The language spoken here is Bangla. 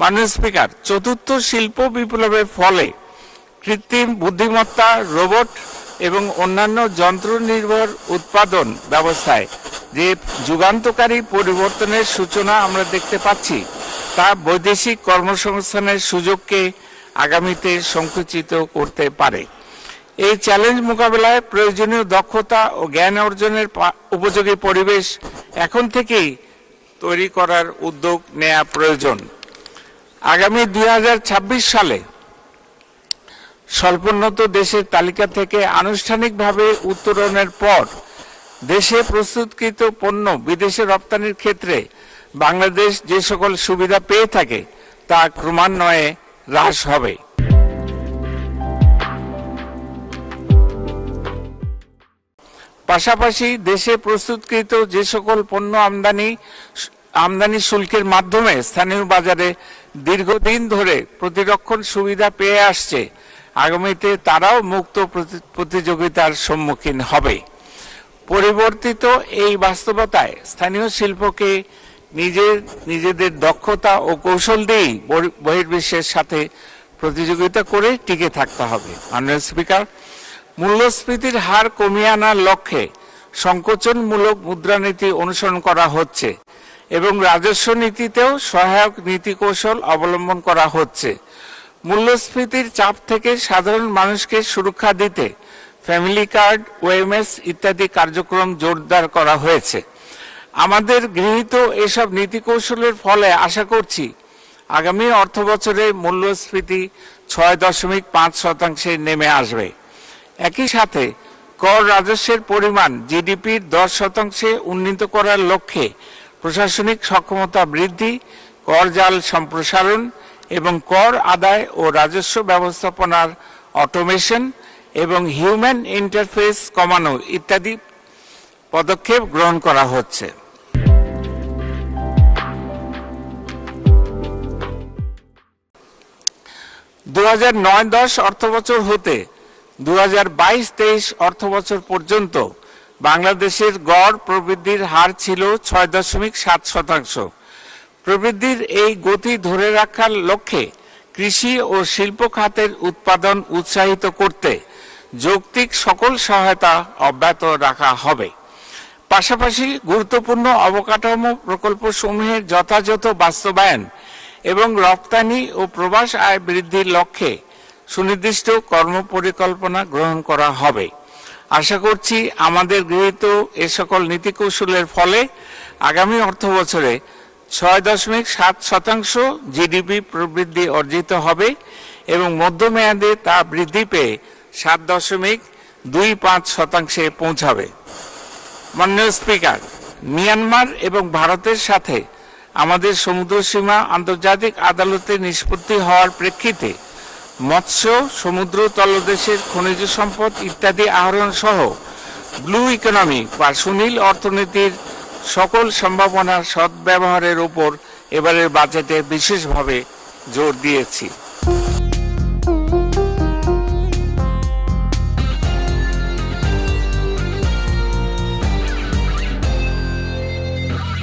মাননীয় স্পিকার, চতুর্থ শিল্প বিপ্লবের ফলে কৃত্রিম বুদ্ধিমত্তা, রোবট এবং অন্যান্য যন্ত্র নির্ভর উৎপাদন ব্যবস্থায় যে যুগান্তকারী পরিবর্তনের সূচনা আমরা দেখতে পাচ্ছি, তা বৈদেশিক কর্মসংস্থানের সুযোগকে আগামীতে সংকুচিত করতে পারে। এই চ্যালেঞ্জ মোকাবেলায় প্রয়োজনীয় দক্ষতা ও জ্ঞান অর্জনের উপযোগী পরিবেশ এখন থেকেই তৈরি করার উদ্যোগ নেওয়া প্রয়োজন। আগামী 2026 সালে স্বল্পোন্নত দেশের তালিকা থেকে আনুষ্ঠানিকভাবে উত্তরণের পর দেশে প্রস্তুতকৃত পণ্য বিদেশে রপ্তানির ক্ষেত্রে বাংলাদেশ যে সকল সুবিধা পেয়ে থাকে তা ক্রমান্বয়ে হ্রাস হবে। পাশাপাশি দেশে প্রস্তুতকৃত যে সকল পণ্য আমদানি শুল্কের মাধ্যমে স্থানীয় বাজারে দীর্ঘদিন ধরে প্রতিরক্ষণ সুবিধা পেয়ে আসছে, আগামীতে তারাও মুক্ত প্রতিযোগিতার সম্মুখীন হবে। পরিবর্তিত এই বাস্তবতায় স্থানীয় শিল্পকে নিজেদের দক্ষতা ও কৌশল দিয়েই বহির্বিশ্বের সাথে প্রতিযোগিতা করে টিকে থাকতে হবে। মাননীয় স্পিকার, মূল্যস্ফীতির হার কমিয়ে আনার লক্ষ্যে সংকোচনমূলক মুদ্রানীতি অনুসরণ করা হচ্ছে এবং রাজস্ব নীতিতেও সহায়ক নীতি কৌশল অবলম্বন করা হচ্ছে। মূল্যস্ফীতির চাপ থেকে সাধারণ মানুষকে সুরক্ষা দিতে ফ্যামিলি কার্ড, ওএমএস ইত্যাদি কার্যক্রম জোরদার করা হয়েছে। আমাদের গৃহীত এসব নীতি কৌশলের ফলে আশা করছি আগামী অর্থবছরে মূল্যস্ফীতি 6.5% নেমে আসবে। একই সাথে কর রাজস্বের পরিমাণ জিডিপির 10% উন্নীত করার লক্ষ্যে প্রশাসনিক সক্ষমতা বৃদ্ধি, কর জাল সম্প্রসারণ এবং কর আদায় ও রাজস্ব ব্যবস্থাপনার অটোমেশন এবং হিউম্যান ইন্টারফেস কমানো ইত্যাদি পদক্ষেপ গ্রহণ করা হচ্ছে। দু 2009-10 অর্থবছর হতে 2022-23 অর্থবছর পর্যন্ত বাংলাদেশের গড় প্রবৃদ্ধির হার ছিল 6.7%। প্রবৃদ্ধির এই গতি ধরে রাখার লক্ষ্যে কৃষি ও শিল্প খাতের উৎপাদন উৎসাহিত করতে যৌক্তিক সকল সহায়তা অব্যাহত রাখা হবে। পাশাপাশি গুরুত্বপূর্ণ অবকাঠামো প্রকল্পসমূহের যথাযথ বাস্তবায়ন এবং রপ্তানি ও প্রবাস আয় বৃদ্ধির লক্ষ্যে সুনির্দিষ্ট কর্মপরিকল্পনা গ্রহণ করা হবে। আশা করছি আমাদের গৃহীত এ সকল নীতি কৌশলের ফলে আগামী অর্থবছরে 6.7% জিডিপি প্রবৃদ্ধি অর্জিত হবে এবং মধ্যমেয়াদে তা বৃদ্ধি পেয়ে 7.25% পৌঁছাবে। মাননীয় স্পিকার, মিয়ানমার এবং ভারতের সাথে আমাদের সমুদ্রসীমা আন্তর্জাতিক আদালতে নিষ্পত্তি হওয়ার প্রেক্ষিতে মৎস্য, সমুদ্র তলদেশের খনিজ সম্পদ ইত্যাদি আহরণ সহ ব্লু ইকোনমি বা সুনীল অর্থনীতির সকল সম্ভাবনার সদ্ব্যবহারের উপর এবারের বাজেটে বিশেষভাবে জোর দিয়েছি।